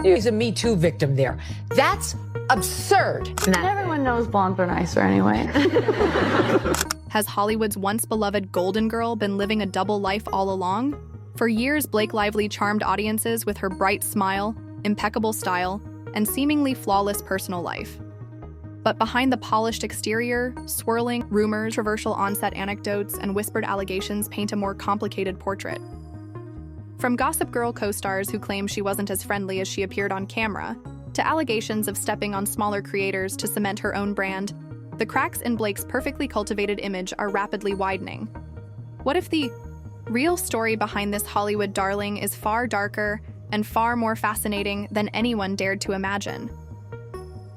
He's a Me Too victim there. That's absurd. Everyone knows blondes are nicer anyway. Has Hollywood's once beloved Golden Girl been living a double life all along? For years, Blake Lively charmed audiences with her bright smile, impeccable style, and seemingly flawless personal life. But behind the polished exterior, swirling rumors, controversial on-set anecdotes, and whispered allegations paint a more complicated portrait. From Gossip Girl co-stars who claim she wasn't as friendly as she appeared on camera, to allegations of stepping on smaller creators to cement her own brand, the cracks in Blake's perfectly cultivated image are rapidly widening. What if the real story behind this Hollywood darling is far darker and far more fascinating than anyone dared to imagine?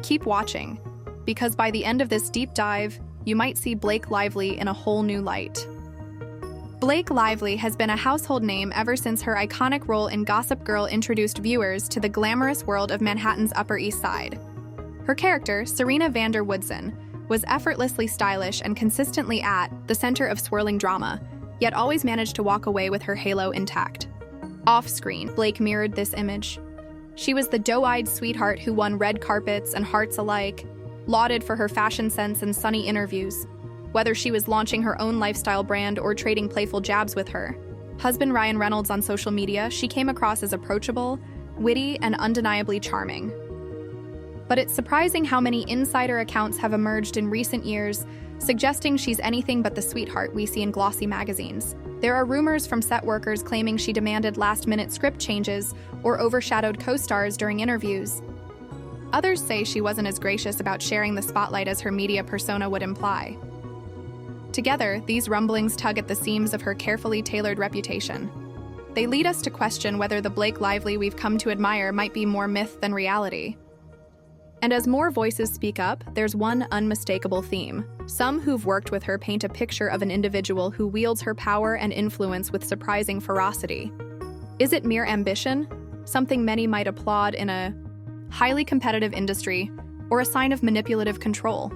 Keep watching, because by the end of this deep dive, you might see Blake Lively in a whole new light. Blake Lively has been a household name ever since her iconic role in Gossip Girl introduced viewers to the glamorous world of Manhattan's Upper East Side. Her character, Serena van der Woodsen, was effortlessly stylish and consistently at the center of swirling drama, yet always managed to walk away with her halo intact. Off-screen, Blake mirrored this image. She was the doe-eyed sweetheart who won red carpets and hearts alike, lauded for her fashion sense and sunny interviews. Whether she was launching her own lifestyle brand or trading playful jabs with her husband Ryan Reynolds on social media, she came across as approachable, witty, and undeniably charming. But it's surprising how many insider accounts have emerged in recent years, suggesting she's anything but the sweetheart we see in glossy magazines. There are rumors from set workers claiming she demanded last-minute script changes or overshadowed co-stars during interviews. Others say she wasn't as gracious about sharing the spotlight as her media persona would imply. Together, these rumblings tug at the seams of her carefully tailored reputation. They lead us to question whether the Blake Lively we've come to admire might be more myth than reality. And as more voices speak up, there's one unmistakable theme. Some who've worked with her paint a picture of an individual who wields her power and influence with surprising ferocity. Is it mere ambition, something many might applaud in a highly competitive industry, or a sign of manipulative control?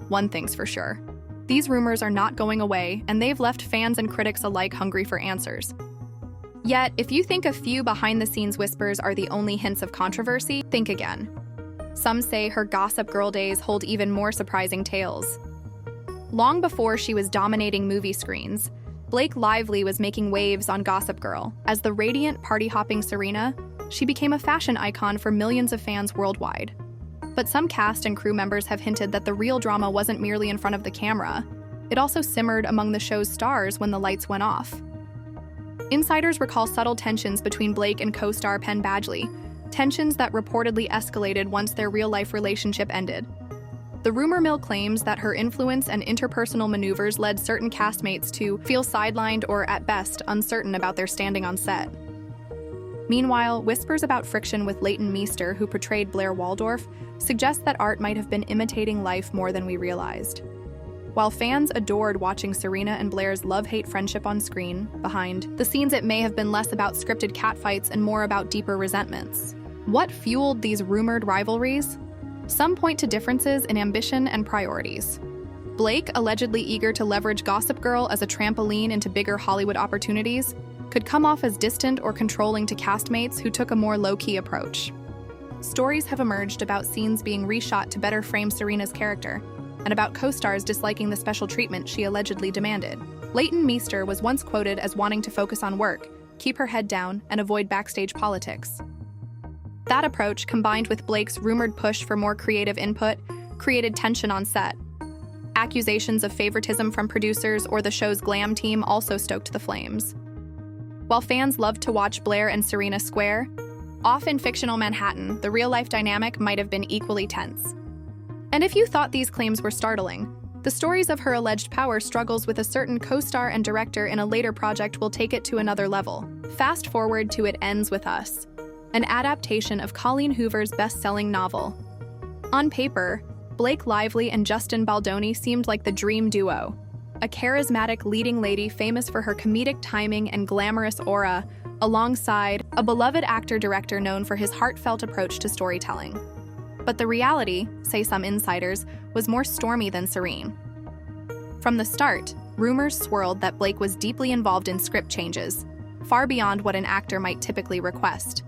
One thing's for sure. These rumors are not going away, and they've left fans and critics alike hungry for answers. Yet, if you think a few behind-the-scenes whispers are the only hints of controversy, think again. Some say her Gossip Girl days hold even more surprising tales. Long before she was dominating movie screens, Blake Lively was making waves on Gossip Girl. As the radiant, party-hopping Serena, she became a fashion icon for millions of fans worldwide. But some cast and crew members have hinted that the real drama wasn't merely in front of the camera. It also simmered among the show's stars when the lights went off. Insiders recall subtle tensions between Blake and co-star Penn Badgley, tensions that reportedly escalated once their real-life relationship ended. The rumor mill claims that her influence and interpersonal maneuvers led certain castmates to feel sidelined or, at best, uncertain about their standing on set. Meanwhile, whispers about friction with Leighton Meester, who portrayed Blair Waldorf, suggest that art might have been imitating life more than we realized. While fans adored watching Serena and Blair's love-hate friendship on screen, behind the scenes it may have been less about scripted catfights and more about deeper resentments. What fueled these rumored rivalries? Some point to differences in ambition and priorities. Blake, allegedly eager to leverage Gossip Girl as a trampoline into bigger Hollywood opportunities, could come off as distant or controlling to castmates who took a more low-key approach. Stories have emerged about scenes being reshot to better frame Serena's character, and about co-stars disliking the special treatment she allegedly demanded. Leighton Meester was once quoted as wanting to focus on work, keep her head down, and avoid backstage politics. That approach, combined with Blake's rumored push for more creative input, created tension on set. Accusations of favoritism from producers or the show's glam team also stoked the flames. While fans loved to watch Blair and Serena square, off in fictional Manhattan, the real-life dynamic might have been equally tense. And if you thought these claims were startling, the stories of her alleged power struggles with a certain co-star and director in a later project will take it to another level. Fast forward to It Ends With Us, an adaptation of Colleen Hoover's best-selling novel. On paper, Blake Lively and Justin Baldoni seemed like the dream duo, a charismatic leading lady famous for her comedic timing and glamorous aura, alongside a beloved actor-director known for his heartfelt approach to storytelling. But the reality, say some insiders, was more stormy than serene. From the start, rumors swirled that Blake was deeply involved in script changes, far beyond what an actor might typically request.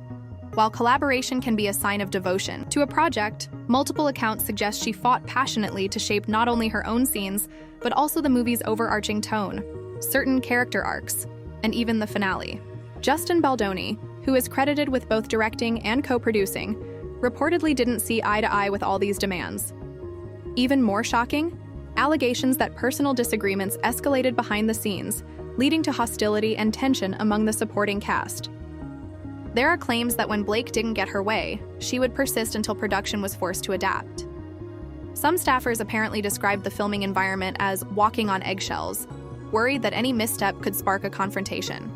While collaboration can be a sign of devotion to a project, multiple accounts suggest she fought passionately to shape not only her own scenes, but also the movie's overarching tone, certain character arcs, and even the finale. Justin Baldoni, who is credited with both directing and co-producing, reportedly didn't see eye to eye with all these demands. Even more shocking, allegations that personal disagreements escalated behind the scenes, leading to hostility and tension among the supporting cast. There are claims that when Blake didn't get her way, she would persist until production was forced to adapt. Some staffers apparently described the filming environment as walking on eggshells, worried that any misstep could spark a confrontation.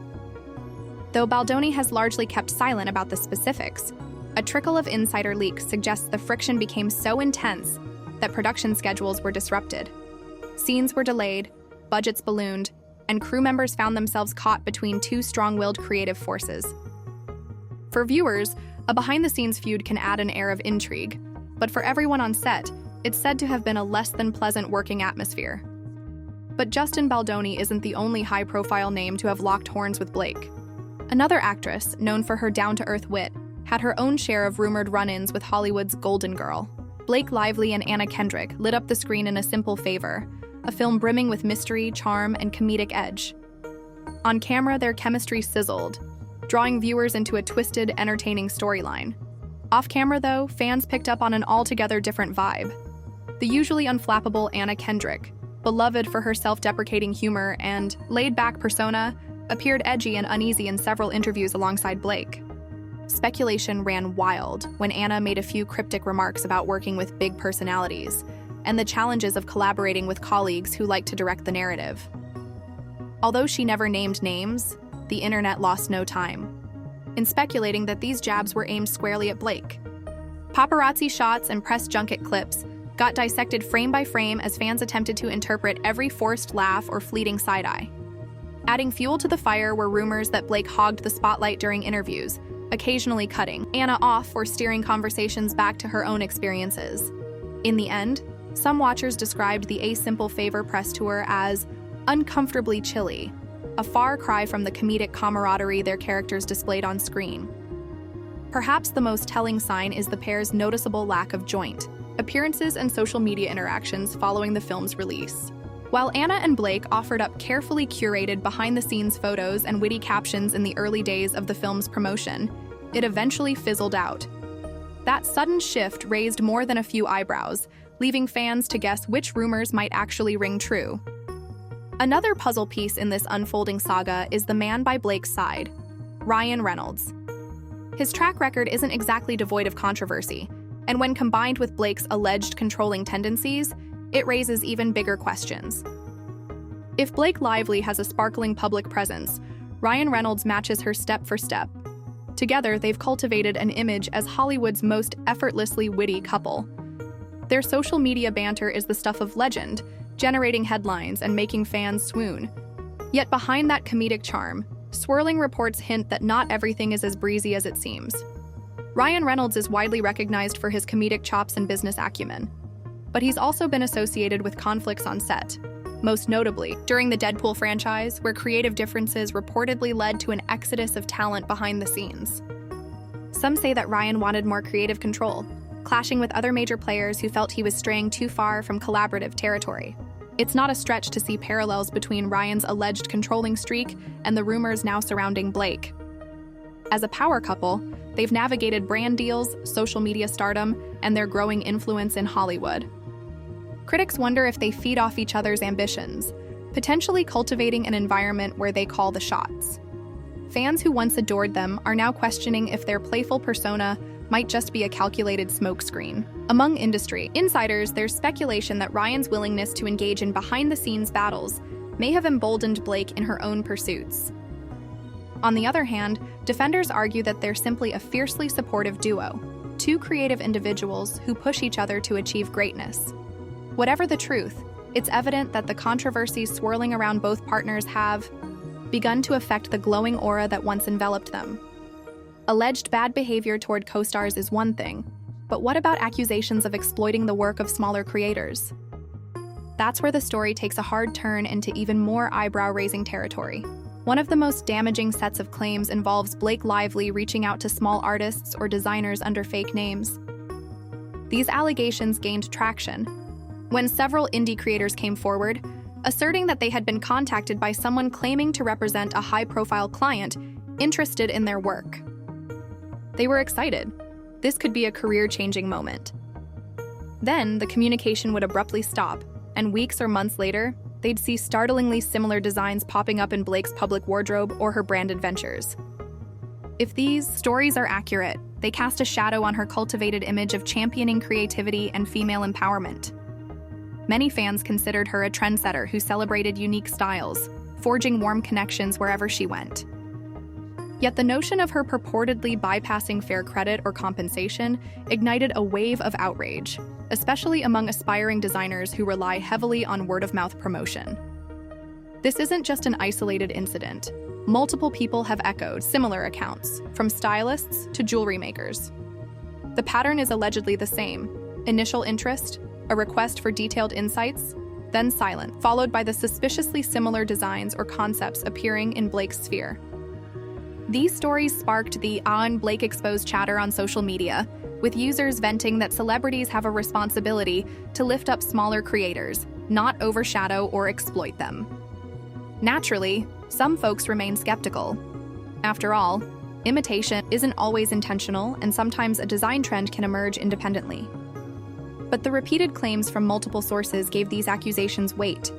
Though Baldoni has largely kept silent about the specifics, a trickle of insider leaks suggests the friction became so intense that production schedules were disrupted. Scenes were delayed, budgets ballooned, and crew members found themselves caught between two strong-willed creative forces. For viewers, a behind-the-scenes feud can add an air of intrigue, but for everyone on set, it's said to have been a less than pleasant working atmosphere. But Justin Baldoni isn't the only high-profile name to have locked horns with Blake. Another actress, known for her down-to-earth wit, had her own share of rumored run-ins with Hollywood's Golden Girl. Blake Lively and Anna Kendrick lit up the screen in A Simple Favor, a film brimming with mystery, charm, and comedic edge. On camera, their chemistry sizzled, drawing viewers into a twisted, entertaining storyline. Off-camera, though, fans picked up on an altogether different vibe. The usually unflappable Anna Kendrick, beloved for her self-deprecating humor and laid-back persona, appeared edgy and uneasy in several interviews alongside Blake. Speculation ran wild when Anna made a few cryptic remarks about working with big personalities and the challenges of collaborating with colleagues who like to direct the narrative. Although she never named names, the internet lost no time in speculating that these jabs were aimed squarely at Blake. Paparazzi shots and press junket clips got dissected frame by frame as fans attempted to interpret every forced laugh or fleeting side-eye. Adding fuel to the fire were rumors that Blake hogged the spotlight during interviews, occasionally cutting Anna off or steering conversations back to her own experiences. In the end, some watchers described the A Simple Favor press tour as uncomfortably chilly, a far cry from the comedic camaraderie their characters displayed on screen. Perhaps the most telling sign is the pair's noticeable lack of joint appearances and social media interactions following the film's release. While Anna and Blake offered up carefully curated behind-the-scenes photos and witty captions in the early days of the film's promotion, it eventually fizzled out. That sudden shift raised more than a few eyebrows, leaving fans to guess which rumors might actually ring true. Another puzzle piece in this unfolding saga is the man by Blake's side, Ryan Reynolds. His track record isn't exactly devoid of controversy, and when combined with Blake's alleged controlling tendencies, it raises even bigger questions. If Blake Lively has a sparkling public presence, Ryan Reynolds matches her step for step. Together, they've cultivated an image as Hollywood's most effortlessly witty couple. Their social media banter is the stuff of legend, generating headlines and making fans swoon. Yet behind that comedic charm, swirling reports hint that not everything is as breezy as it seems. Ryan Reynolds is widely recognized for his comedic chops and business acumen, but he's also been associated with conflicts on set, most notably during the Deadpool franchise, where creative differences reportedly led to an exodus of talent behind the scenes. Some say that Ryan wanted more creative control, clashing with other major players who felt he was straying too far from collaborative territory. It's not a stretch to see parallels between Ryan's alleged controlling streak and the rumors now surrounding Blake. As a power couple, they've navigated brand deals, social media stardom, and their growing influence in Hollywood. Critics wonder if they feed off each other's ambitions, potentially cultivating an environment where they call the shots. Fans who once adored them are now questioning if their playful persona might just be a calculated smokescreen. Among industry insiders, there's speculation that Ryan's willingness to engage in behind-the-scenes battles may have emboldened Blake in her own pursuits. On the other hand, defenders argue that they're simply a fiercely supportive duo, two creative individuals who push each other to achieve greatness. Whatever the truth, it's evident that the controversies swirling around both partners have begun to affect the glowing aura that once enveloped them. Alleged bad behavior toward co-stars is one thing, but what about accusations of exploiting the work of smaller creators? That's where the story takes a hard turn into even more eyebrow-raising territory. One of the most damaging sets of claims involves Blake Lively reaching out to small artists or designers under fake names. These allegations gained traction when several indie creators came forward, asserting that they had been contacted by someone claiming to represent a high-profile client interested in their work. They were excited. This could be a career-changing moment. Then, the communication would abruptly stop, and weeks or months later, they'd see startlingly similar designs popping up in Blake's public wardrobe or her branded ventures. If these stories are accurate, they cast a shadow on her cultivated image of championing creativity and female empowerment. Many fans considered her a trendsetter who celebrated unique styles, forging warm connections wherever she went. Yet the notion of her purportedly bypassing fair credit or compensation ignited a wave of outrage, especially among aspiring designers who rely heavily on word-of-mouth promotion. This isn't just an isolated incident. Multiple people have echoed similar accounts, from stylists to jewelry makers. The pattern is allegedly the same: initial interest, a request for detailed insights, then silent, followed by the suspiciously similar designs or concepts appearing in Blake's sphere. These stories sparked the "On Blake Exposed" chatter on social media, with users venting that celebrities have a responsibility to lift up smaller creators, not overshadow or exploit them. Naturally, some folks remain skeptical. After all, imitation isn't always intentional, and sometimes a design trend can emerge independently. But the repeated claims from multiple sources gave these accusations weight.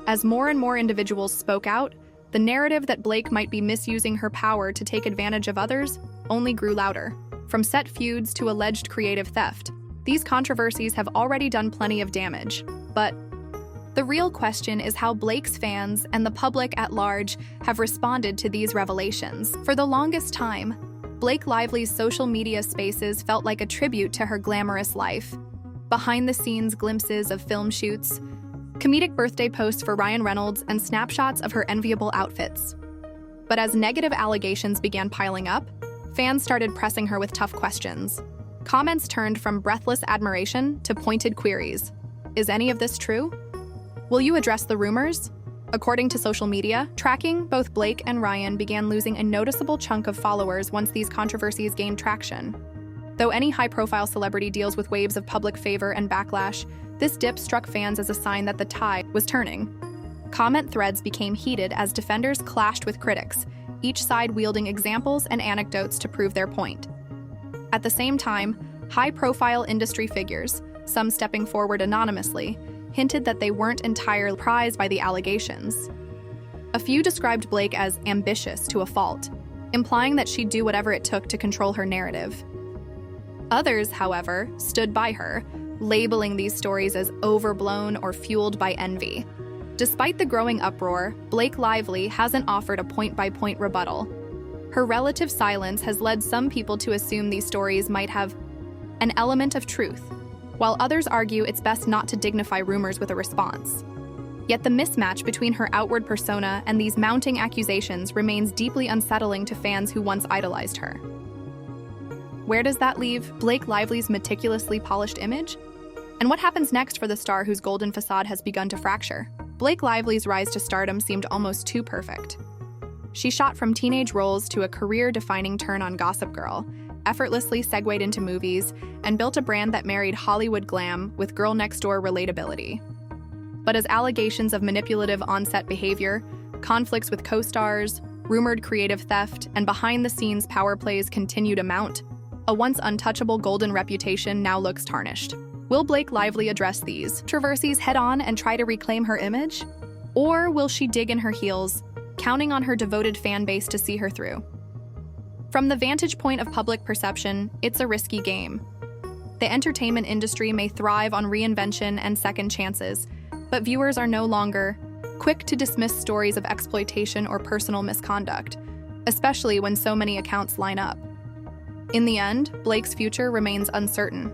As more and more individuals spoke out, the narrative that Blake might be misusing her power to take advantage of others only grew louder. From set feuds to alleged creative theft, these controversies have already done plenty of damage. But the real question is how Blake's fans and the public at large have responded to these revelations. For the longest time, Blake Lively's social media spaces felt like a tribute to her glamorous life. Behind-the-scenes glimpses of film shoots, comedic birthday posts for Ryan Reynolds, and snapshots of her enviable outfits. But as negative allegations began piling up, fans started pressing her with tough questions. Comments turned from breathless admiration to pointed queries. Is any of this true? Will you address the rumors? According to social media tracking, both Blake and Ryan began losing a noticeable chunk of followers once these controversies gained traction. Though any high-profile celebrity deals with waves of public favor and backlash, this dip struck fans as a sign that the tide was turning. Comment threads became heated as defenders clashed with critics, each side wielding examples and anecdotes to prove their point. At the same time, high-profile industry figures, some stepping forward anonymously, hinted that they weren't entirely surprised by the allegations. A few described Blake as ambitious to a fault, implying that she'd do whatever it took to control her narrative. Others, however, stood by her, labeling these stories as overblown or fueled by envy. Despite the growing uproar, Blake Lively hasn't offered a point-by-point rebuttal. Her relative silence has led some people to assume these stories might have an element of truth, while others argue it's best not to dignify rumors with a response. Yet the mismatch between her outward persona and these mounting accusations remains deeply unsettling to fans who once idolized her. Where does that leave Blake Lively's meticulously polished image? And what happens next for the star whose golden facade has begun to fracture? Blake Lively's rise to stardom seemed almost too perfect. She shot from teenage roles to a career-defining turn on Gossip Girl, effortlessly segued into movies, and built a brand that married Hollywood glam with girl-next-door relatability. But as allegations of manipulative on-set behavior, conflicts with co-stars, rumored creative theft, and behind-the-scenes power plays continue to mount, a once untouchable golden reputation now looks tarnished. Will Blake Lively address these controversies head-on and try to reclaim her image? Or will she dig in her heels, counting on her devoted fan base to see her through? From the vantage point of public perception, it's a risky game. The entertainment industry may thrive on reinvention and second chances, but viewers are no longer quick to dismiss stories of exploitation or personal misconduct, especially when so many accounts line up. In the end, Blake's future remains uncertain.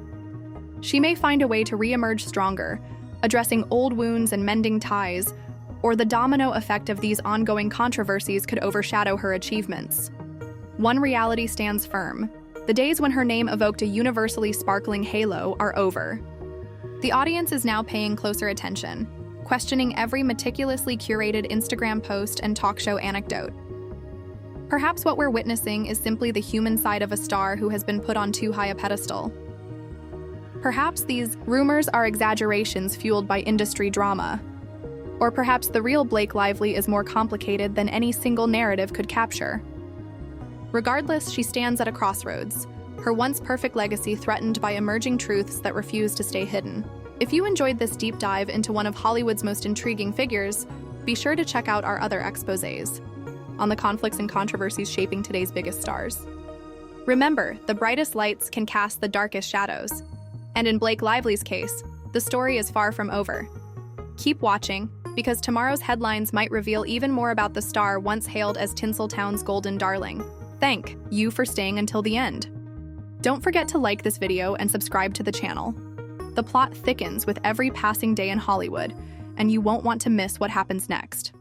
She may find a way to re-emerge stronger, addressing old wounds and mending ties, or the domino effect of these ongoing controversies could overshadow her achievements. One reality stands firm: the days when her name evoked a universally sparkling halo are over. The audience is now paying closer attention. questioning every meticulously curated Instagram post and talk show anecdote. Perhaps what we're witnessing is simply the human side of a star who has been put on too high a pedestal. Perhaps these rumors are exaggerations fueled by industry drama. Or perhaps the real Blake Lively is more complicated than any single narrative could capture. Regardless, she stands at a crossroads, her once perfect legacy threatened by emerging truths that refuse to stay hidden. If you enjoyed this deep dive into one of Hollywood's most intriguing figures, be sure to check out our other exposés on the conflicts and controversies shaping today's biggest stars. Remember, the brightest lights can cast the darkest shadows. And in Blake Lively's case, the story is far from over. Keep watching, because tomorrow's headlines might reveal even more about the star once hailed as Tinseltown's golden darling. Thank you for staying until the end. Don't forget to like this video and subscribe to the channel. The plot thickens with every passing day in Hollywood, and you won't want to miss what happens next.